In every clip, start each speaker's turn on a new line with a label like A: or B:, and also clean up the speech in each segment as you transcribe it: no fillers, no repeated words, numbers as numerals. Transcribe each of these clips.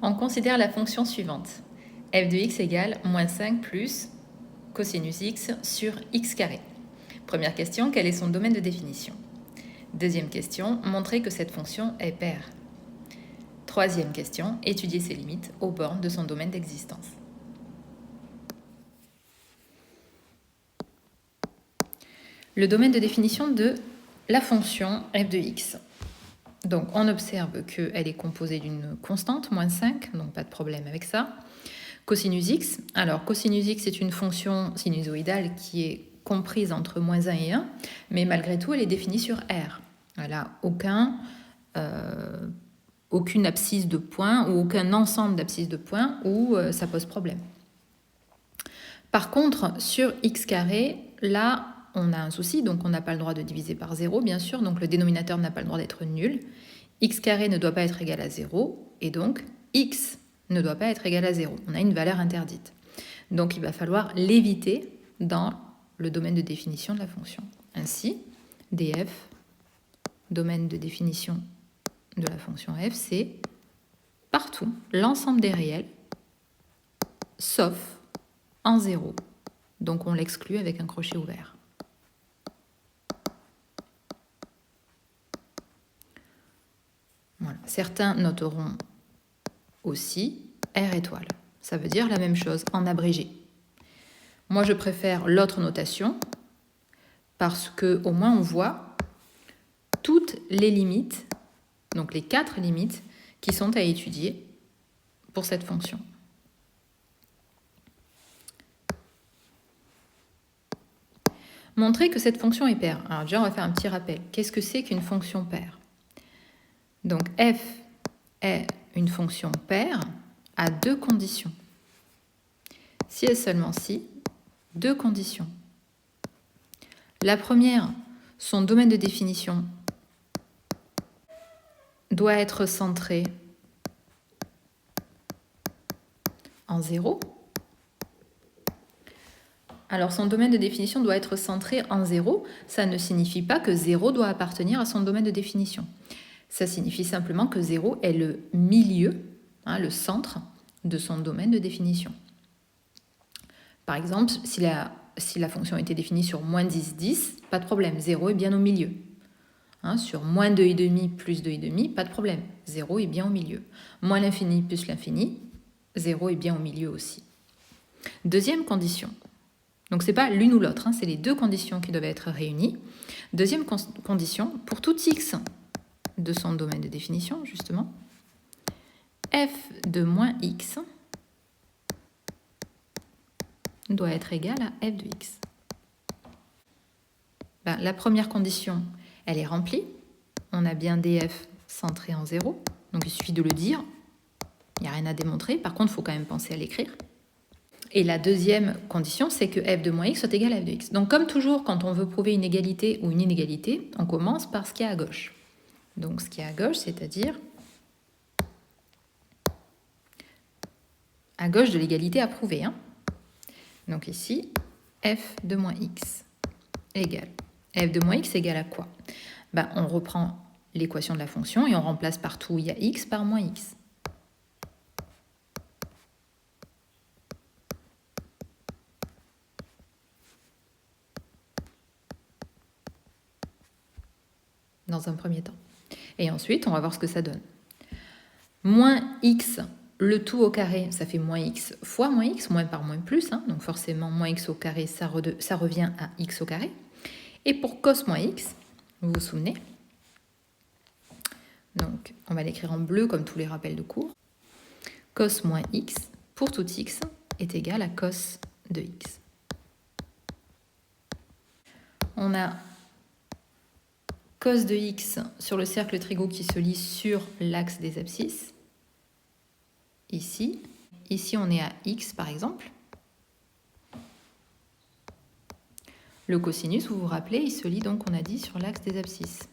A: On considère la fonction suivante. f de x égale moins 5 plus cosinus x sur x carré. Première question, quel est son domaine de définition? Deuxième question, montrer que cette fonction est paire. Troisième question, étudier ses limites aux bornes de son domaine d'existence. Le domaine de définition de la fonction f de x. Donc on observe qu'elle est composée d'une constante, moins 5, donc pas de problème avec ça. Cosinus x, alors cosinus x est une fonction sinusoïdale qui est comprise entre moins 1 et 1, mais malgré tout elle est définie sur R. Elle n'a aucune abscisse de points ou aucun ensemble d'abscisses de points où ça pose problème. Par contre, sur x carré, là, on a un souci, donc on n'a pas le droit de diviser par 0, bien sûr, donc le dénominateur n'a pas le droit d'être nul. X carré ne doit pas être égal à 0, et donc x ne doit pas être égal à 0. On a une valeur interdite. Donc il va falloir l'éviter dans le domaine de définition de la fonction. Ainsi, df, domaine de définition de la fonction f, c'est partout l'ensemble des réels, sauf en 0. Donc on l'exclut avec un crochet ouvert. Voilà. Certains noteront aussi R étoile. Ça veut dire la même chose en abrégé. Moi, je préfère l'autre notation parce qu'au moins on voit toutes les limites, donc les 4 limites qui sont à étudier pour cette fonction. Montrer que cette fonction est paire. Alors déjà, on va faire un petit rappel. Qu'est-ce que c'est qu'une fonction paire? Donc f est une fonction paire à 2 conditions. Si et seulement si, 2 conditions. La première, son domaine de définition doit être centré en 0. Alors son domaine de définition doit être centré en 0. Ça ne signifie pas que 0 doit appartenir à son domaine de définition. Ça signifie simplement que 0 est le milieu, le centre de son domaine de définition. Par exemple, si la fonction était définie sur moins 10, 10, pas de problème, 0 est bien au milieu. Sur moins 2,5 plus 2,5, pas de problème, 0 est bien au milieu. Moins l'infini plus l'infini, 0 est bien au milieu aussi. Deuxième condition, donc ce n'est pas l'une ou l'autre, c'est les 2 conditions qui doivent être réunies. Deuxième condition, pour tout x de son domaine de définition, justement, f de moins x doit être égal à f de x. La première condition, elle est remplie. On a bien df centré en 0, donc il suffit de le dire. Il n'y a rien à démontrer. Par contre, il faut quand même penser à l'écrire. Et la deuxième condition, c'est que f de moins x soit égal à f de x. Donc comme toujours, quand on veut prouver une égalité ou une inégalité, on commence par ce qu'il y a à gauche. Donc ce qui est à gauche, c'est-à-dire à gauche de l'égalité à prouver. Donc ici, f de moins x égale. F de moins x égale à quoi? On reprend l'équation de la fonction et on remplace partout où il y a x par moins x. Dans un premier temps. Et ensuite, on va voir ce que ça donne. Moins x, le tout au carré, ça fait moins x fois moins x, moins par moins plus. Donc forcément, moins x au carré, ça revient à x au carré. Et pour cos moins x, vous vous souvenez, donc on va l'écrire en bleu comme tous les rappels de cours. Cos moins x, pour tout x, est égal à cos de x. On a cos de x sur le cercle trigo qui se lie sur l'axe des abscisses. Ici, on est à x par exemple. Le cosinus, vous vous rappelez, il se lie donc, on a dit, sur l'axe des abscisses.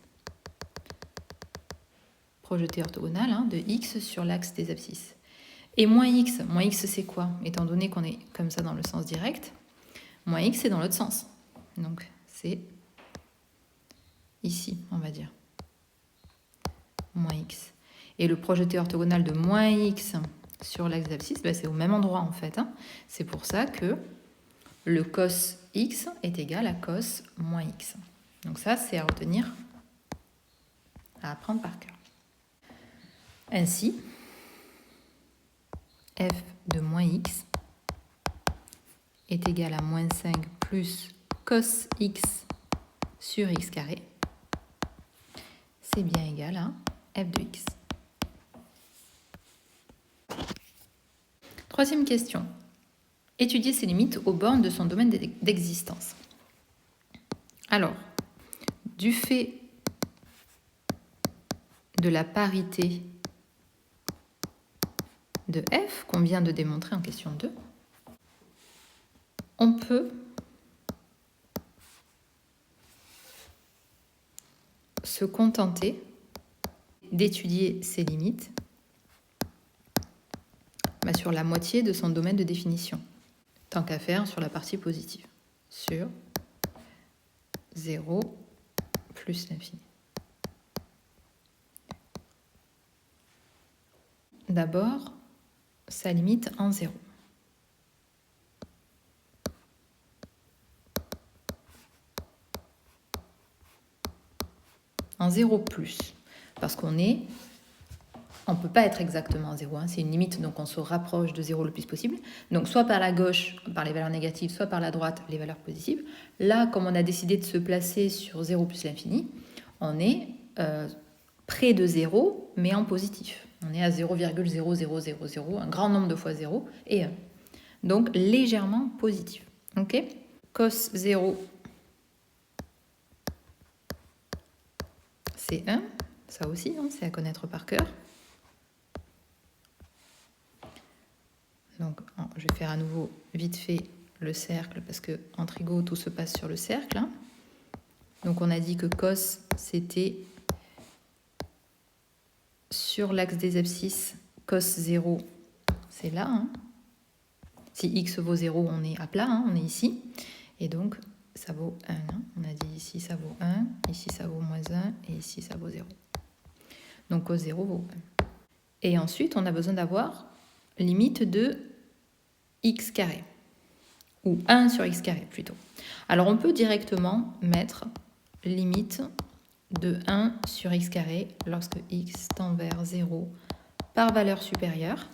A: Projeté orthogonal de x sur l'axe des abscisses. Et moins x c'est quoi? Étant donné qu'on est comme ça dans le sens direct, moins x c'est dans l'autre sens. Donc c'est ici, on va dire. Moins x. Et le projeté orthogonal de moins x sur l'axe d'abscisse, c'est au même endroit en fait. C'est pour ça que le cos x est égal à cos moins x. Donc ça, c'est à retenir, à apprendre par cœur. Ainsi, f de moins x est égal à moins 5 plus cos x sur x carré. C'est bien égal à f de x. Troisième question. Étudier ses limites aux bornes de son domaine d'existence. Alors, du fait de la parité de f qu'on vient de démontrer en question 2, on peut se contenter d'étudier ses limites sur la moitié de son domaine de définition, tant qu'à faire sur la partie positive, sur 0 plus l'infini. D'abord, sa limite en 0. En 0 plus, parce qu'on ne peut pas être exactement en 0, c'est une limite, donc on se rapproche de 0 le plus possible. Donc soit par la gauche, par les valeurs négatives, soit par la droite, les valeurs positives. Là, comme on a décidé de se placer sur 0 plus l'infini, on est près de 0, mais en positif. On est à 0,0000, un grand nombre de fois 0 et 1. Donc légèrement positif. Ok ? Cos 0, c'est 1. Ça aussi, c'est à connaître par cœur. Donc, je vais faire à nouveau vite fait le cercle parce que en trigo, tout se passe sur le cercle. Donc, on a dit que cos, c'était sur l'axe des abscisses, cos 0, c'est là. Si x vaut 0, on est à plat, on est ici. Et donc, ça vaut 1. On a dit ici, ça vaut 1, ici, ça vaut moins 1, et ici, ça vaut 0. Donc, cos 0 vaut 1. Et ensuite, on a besoin d'avoir limite de x carré, ou 1 sur x carré plutôt. Alors on peut directement mettre limite de 1 sur x carré lorsque x tend vers 0 par valeur supérieure.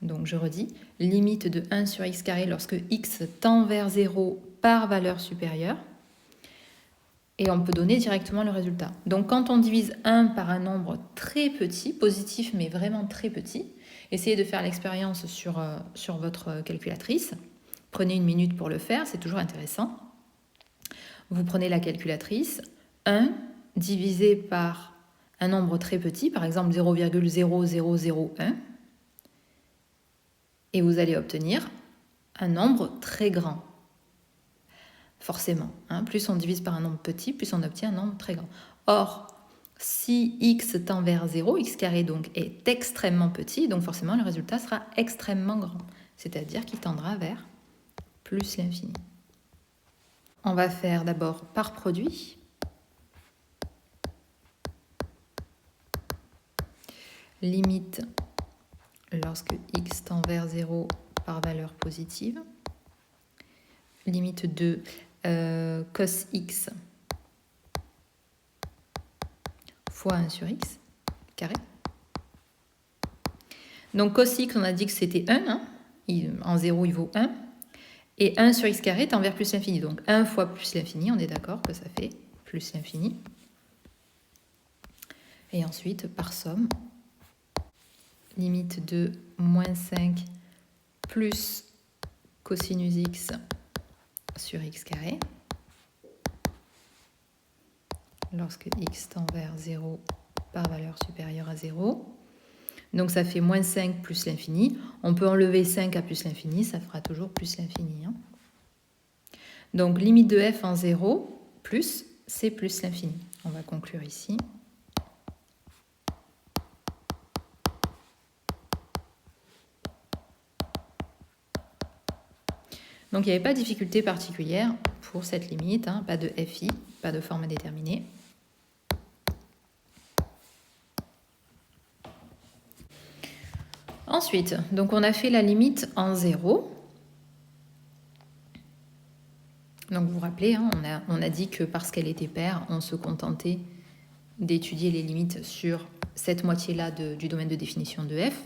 A: Donc je redis, limite de 1 sur x carré lorsque x tend vers 0 par valeur supérieure. Et on peut donner directement le résultat. Donc quand on divise 1 par un nombre très petit, positif mais vraiment très petit, essayez de faire l'expérience sur votre calculatrice. Prenez une minute pour le faire, c'est toujours intéressant. Vous prenez la calculatrice, 1 divisé par un nombre très petit, par exemple 0,0001, et vous allez obtenir un nombre très grand. Forcément, plus on divise par un nombre petit, plus on obtient un nombre très grand. Or, si x tend vers 0, x carré donc est extrêmement petit, donc forcément le résultat sera extrêmement grand, c'est-à-dire qu'il tendra vers plus l'infini. On va faire d'abord par produit. Limite lorsque x tend vers 0 par valeur positive. Limite de cos x fois 1 sur x carré. Donc cos x, on a dit que c'était 1. En 0, il vaut 1. Et 1 sur x carré tend vers plus l'infini. Donc 1 fois plus l'infini, on est d'accord que ça fait plus l'infini. Et ensuite, par somme, limite de moins 5 plus cosinus x sur x carré. Lorsque x tend vers 0 par valeur supérieure à 0. Donc ça fait moins 5 plus l'infini. On peut enlever 5 à plus l'infini, ça fera toujours plus l'infini. Donc limite de f en 0 plus, c'est plus l'infini. On va conclure ici. Donc il n'y avait pas de difficulté particulière pour cette limite, pas de fi, pas de forme déterminée. Ensuite, donc on a fait la limite en 0. Donc vous vous rappelez, hein, on a dit que parce qu'elle était paire, on se contentait d'étudier les limites sur cette moitié-là du domaine de définition de f.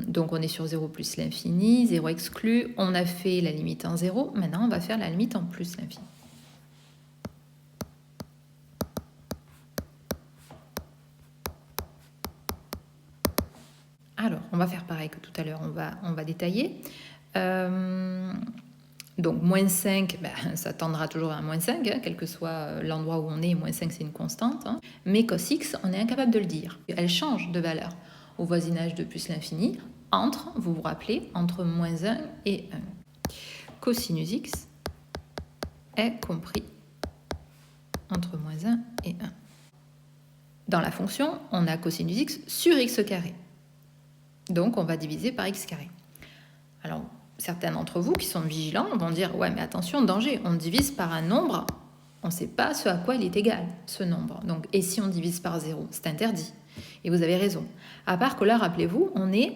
A: Donc on est sur 0 plus l'infini, 0 exclu. On a fait la limite en 0. Maintenant, on va faire la limite en plus l'infini. Alors, on va faire pareil que tout à l'heure, on va détailler. Donc, moins 5, ça tendra toujours à moins 5, hein, quel que soit l'endroit où on est. Moins 5, c'est une constante. Hein. Mais cos x, on est incapable de le dire. Elle change de valeur au voisinage de plus l'infini entre, vous vous rappelez, entre moins 1 et 1. Cosinus x est compris entre moins 1 et 1. Dans la fonction, on a cosinus x sur x carré. Donc, on va diviser par x carré. Alors, certains d'entre vous qui sont vigilants vont dire « Ouais, mais attention, danger, on divise par un nombre, on ne sait pas ce à quoi il est égal, ce nombre. Donc, et si on divise par 0, c'est interdit. » Et vous avez raison. À part que là, rappelez-vous, on est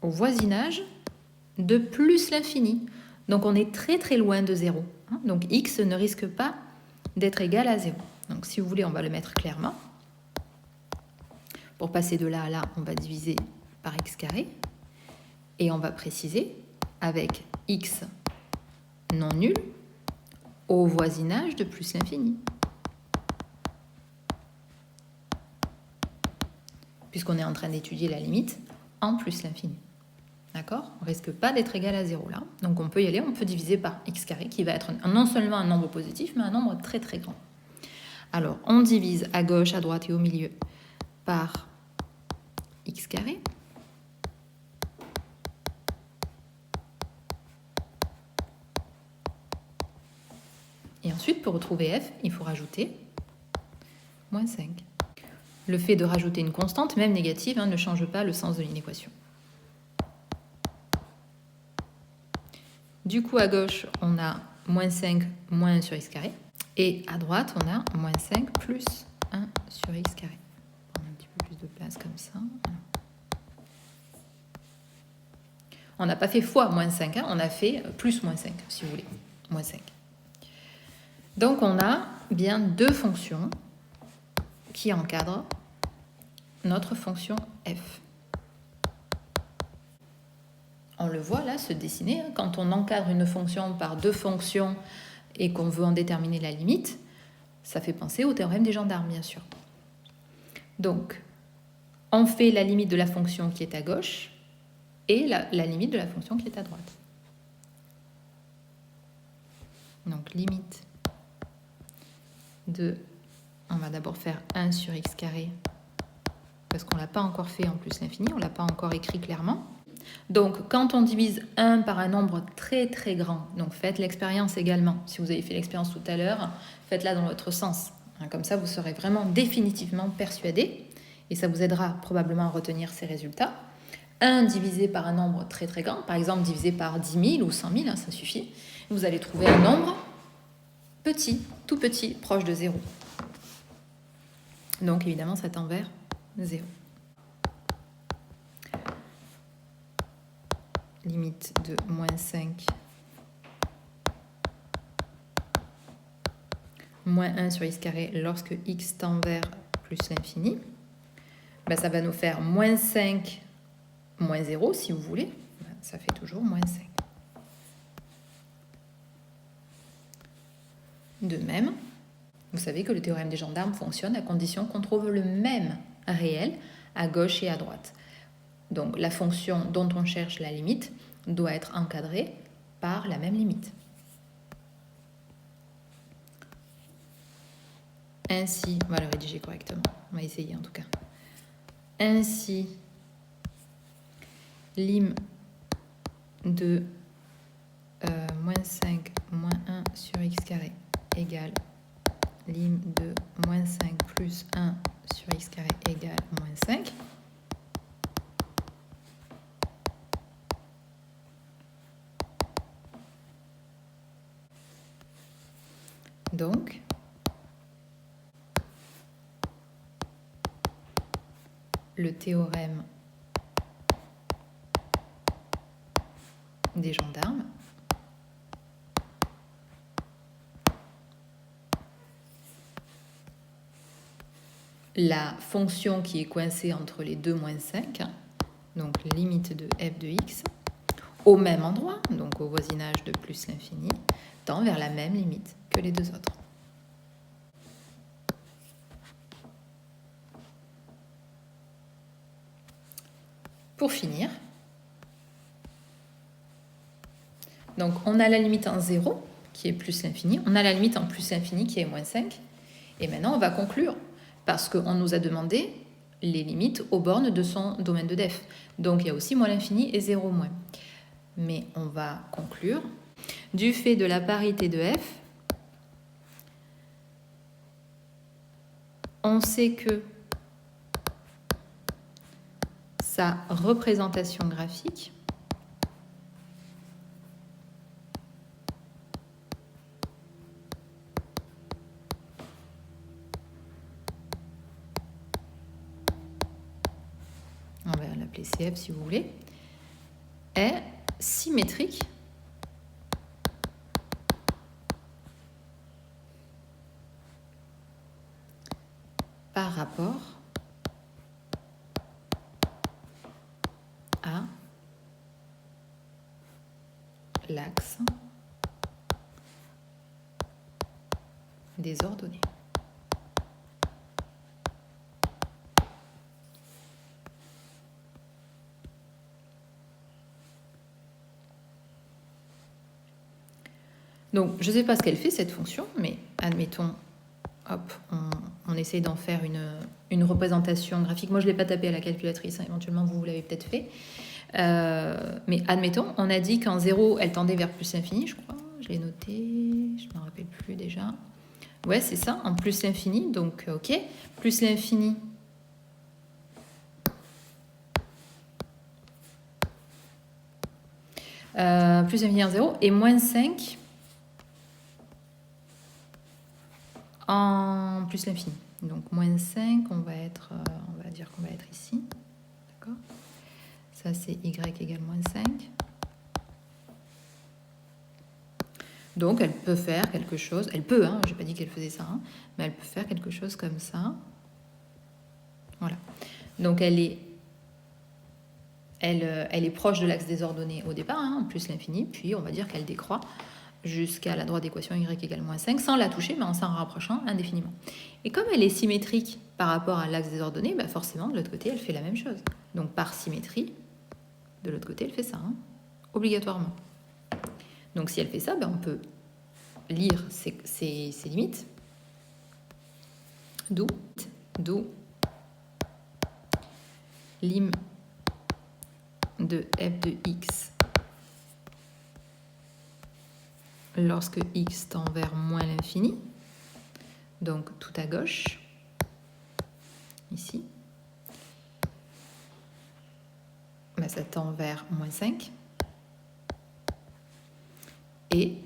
A: au voisinage de plus l'infini. Donc, on est très très loin de 0. Hein. Donc, x ne risque pas d'être égal à 0. Donc, si vous voulez, on va le mettre clairement. Pour passer de là à là, on va diviser par x carré. Et on va préciser avec x non nul au voisinage de plus l'infini. Puisqu'on est en train d'étudier la limite en plus l'infini. D'accord? On ne risque pas d'être égal à 0 là. Donc on peut y aller, on peut diviser par x carré qui va être non seulement un nombre positif, mais un nombre très très grand. Alors on divise à gauche, à droite et au milieu par x carré. Et ensuite, pour retrouver f, il faut rajouter moins 5. Le fait de rajouter une constante, même négative, ne change pas le sens de l'inéquation. Du coup, à gauche, on a moins 5 moins 1 sur x carré. Et à droite, on a moins 5 plus 1 sur x carré. On prend un petit peu plus de place comme ça. On n'a pas fait fois moins 5, on a fait plus moins 5, si vous voulez. Moins 5. Donc, on a bien deux fonctions qui encadrent notre fonction f. On le voit là se dessiner. Quand on encadre une fonction par deux fonctions et qu'on veut en déterminer la limite, ça fait penser au théorème des gendarmes, bien sûr. Donc, on fait la limite de la fonction qui est à gauche et la limite de la fonction qui est à droite. Donc, limite de... On va d'abord faire 1 sur x carré parce qu'on ne l'a pas encore fait en plus l'infini, on ne l'a pas encore écrit clairement. Donc, quand on divise 1 par un nombre très très grand, donc faites l'expérience également. Si vous avez fait l'expérience tout à l'heure, faites-la dans votre sens. Comme ça, vous serez vraiment définitivement persuadé et ça vous aidera probablement à retenir ces résultats. 1 divisé par un nombre très très grand, par exemple divisé par 10 000 ou 100 000, ça suffit. Vous allez trouver un nombre petit, tout petit, proche de 0. Donc évidemment, ça tend vers 0. Limite de moins 5 moins 1 sur x carré lorsque x tend vers plus l'infini. Ça va nous faire moins 5 moins 0 si vous voulez. Ça fait toujours moins 5. De même, vous savez que le théorème des gendarmes fonctionne à condition qu'on trouve le même réel à gauche et à droite. Donc la fonction dont on cherche la limite doit être encadrée par la même limite. Ainsi, on va le rédiger correctement, on va essayer en tout cas. Ainsi, lim de moins 5 moins 1 sur x carré égale lim de moins 5 plus 1 sur x carré égale moins 5. Donc, le théorème des gendarmes. La fonction qui est coincée entre les 2 moins 5, donc limite de f de x, au même endroit, donc au voisinage de plus l'infini, tend vers la même limite que les deux autres. Pour finir, donc on a la limite en 0, qui est plus l'infini, on a la limite en plus l'infini, qui est moins 5, et maintenant on va conclure, parce qu'on nous a demandé les limites aux bornes de son domaine de def. Donc il y a aussi moins l'infini et 0 moins. Mais on va conclure. Du fait de la parité de f, on sait que sa représentation graphique on va l'appeler CF si vous voulez, est symétrique par rapport à l'axe des ordonnées. Donc, je ne sais pas ce qu'elle fait, cette fonction, mais admettons, hop, on essaie d'en faire une représentation graphique. Moi, je ne l'ai pas tapé à la calculatrice, hein, éventuellement, vous l'avez peut-être fait. Mais admettons, on a dit qu'en 0, elle tendait vers plus l'infini, je crois. Je l'ai noté, je ne me rappelle plus déjà. Ouais, c'est ça, en plus l'infini, donc ok. Plus l'infini. Plus l'infini en 0, et moins 5 en plus l'infini. Donc moins 5, on va dire qu'on va être ici. D'accord ? Ça, c'est y égale moins 5. Donc, elle peut faire quelque chose. Elle peut, hein, je n'ai pas dit qu'elle faisait ça, hein, mais elle peut faire quelque chose comme ça. Voilà. Donc, elle est proche de l'axe des ordonnées au départ, hein, plus l'infini, puis on va dire qu'elle décroît jusqu'à la droite d'équation y égale moins 5, sans la toucher, mais en s'en rapprochant indéfiniment. Et comme elle est symétrique par rapport à l'axe des ordonnées, bah forcément, de l'autre côté, elle fait la même chose. Donc, par symétrie, de l'autre côté, elle fait ça, hein, obligatoirement. Donc, si elle fait ça, ben, on peut lire ses limites. D'où lim de f de x lorsque x tend vers moins l'infini. Donc, tout à gauche, ici. Ben, ça tend vers moins 5. Et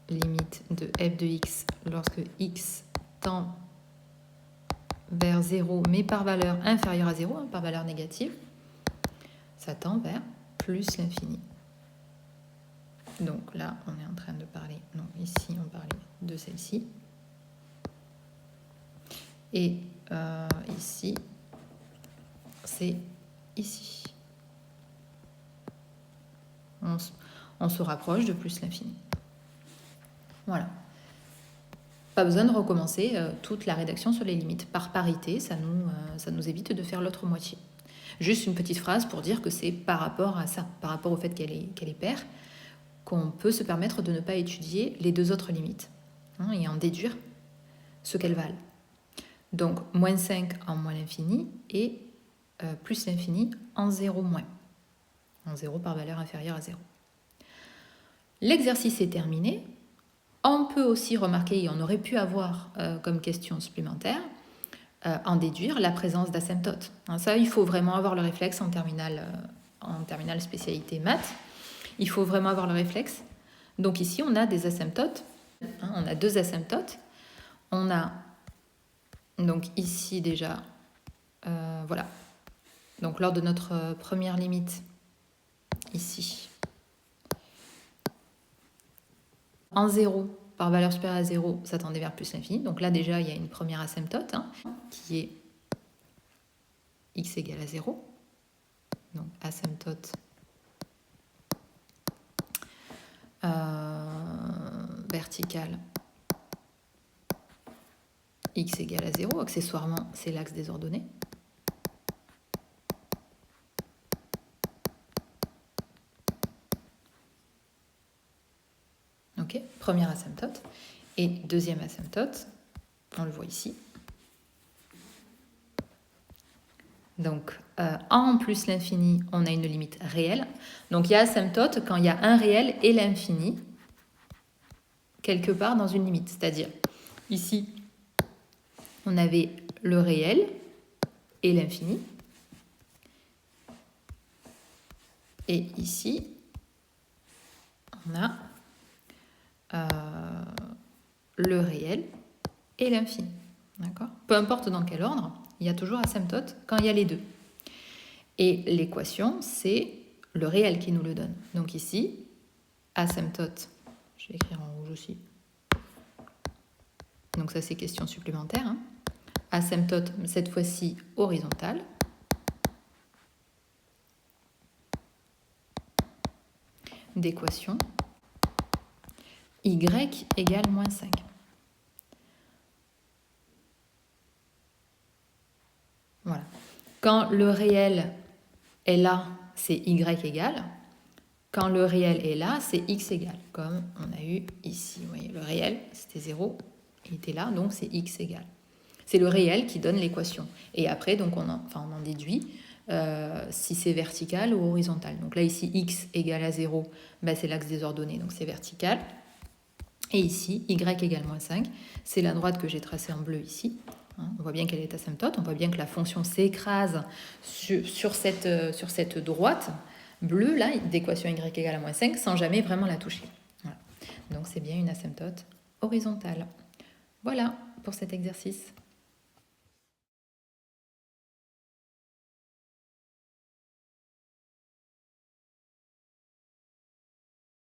A: limite de f de x lorsque x tend vers 0, mais par valeur inférieure à 0, hein, par valeur négative, ça tend vers plus l'infini. Donc là, on est en train de parler, non, ici, on parlait de celle-ci. Et ici, c'est ici. On se rapproche de plus l'infini. Voilà. Pas besoin de recommencer toute la rédaction sur les limites. Par parité, ça nous évite de faire l'autre moitié. Juste une petite phrase pour dire que c'est par rapport à ça, par rapport au fait qu'elle est paire, qu'on peut se permettre de ne pas étudier les deux autres limites, hein, et en déduire ce qu'elles valent. Donc, moins 5 en moins l'infini et plus l'infini en 0 moins. En 0 par valeur inférieure à 0. L'exercice est terminé. On peut aussi remarquer, et on aurait pu avoir comme question supplémentaire, en déduire la présence d'asymptotes. Hein, ça, il faut vraiment avoir le réflexe en terminale spécialité maths. Il faut vraiment avoir le réflexe. Donc ici, on a des asymptotes. Hein, on a deux asymptotes. On a donc ici déjà, voilà, Donc lors de notre première limite, ici, en 0, par valeur supérieure à 0, ça tendait vers plus l'infini. Donc là déjà, il y a une première asymptote qui est x égale à 0. Donc asymptote verticale x égale à 0. Accessoirement, c'est l'axe des ordonnées. Ok, première asymptote. Et deuxième asymptote, on le voit ici. Donc, en plus l'infini, on a une limite réelle. Donc, il y a asymptote quand il y a un réel et l'infini, quelque part dans une limite. C'est-à-dire, ici, on avait le réel et l'infini. Et ici, on a le réel et l'infini. D'accord ? Peu importe dans quel ordre, il y a toujours asymptote quand il y a les deux. Et l'équation, c'est le réel qui nous le donne. Donc ici, asymptote, je vais écrire en rouge aussi. Donc ça, c'est question supplémentaire. Asymptote, cette fois-ci horizontale. D'équation y égale moins 5. Voilà. Quand le réel est là, c'est y égale. Quand le réel est là, c'est x égale, comme on a eu ici. Vous voyez, le réel, c'était 0, il était là, donc c'est x égale. C'est le réel qui donne l'équation. Et après, donc on en déduit si c'est vertical ou horizontal. Donc là, ici, x égale à 0, ben, c'est l'axe des ordonnées, donc c'est vertical. Et ici, y égale moins 5, c'est la droite que j'ai tracée en bleu ici. On voit bien qu'elle est asymptote, on voit bien que la fonction s'écrase sur cette droite bleue, là, d'équation y égale à moins 5, sans jamais vraiment la toucher. Voilà. Donc c'est bien une asymptote horizontale. Voilà pour cet exercice.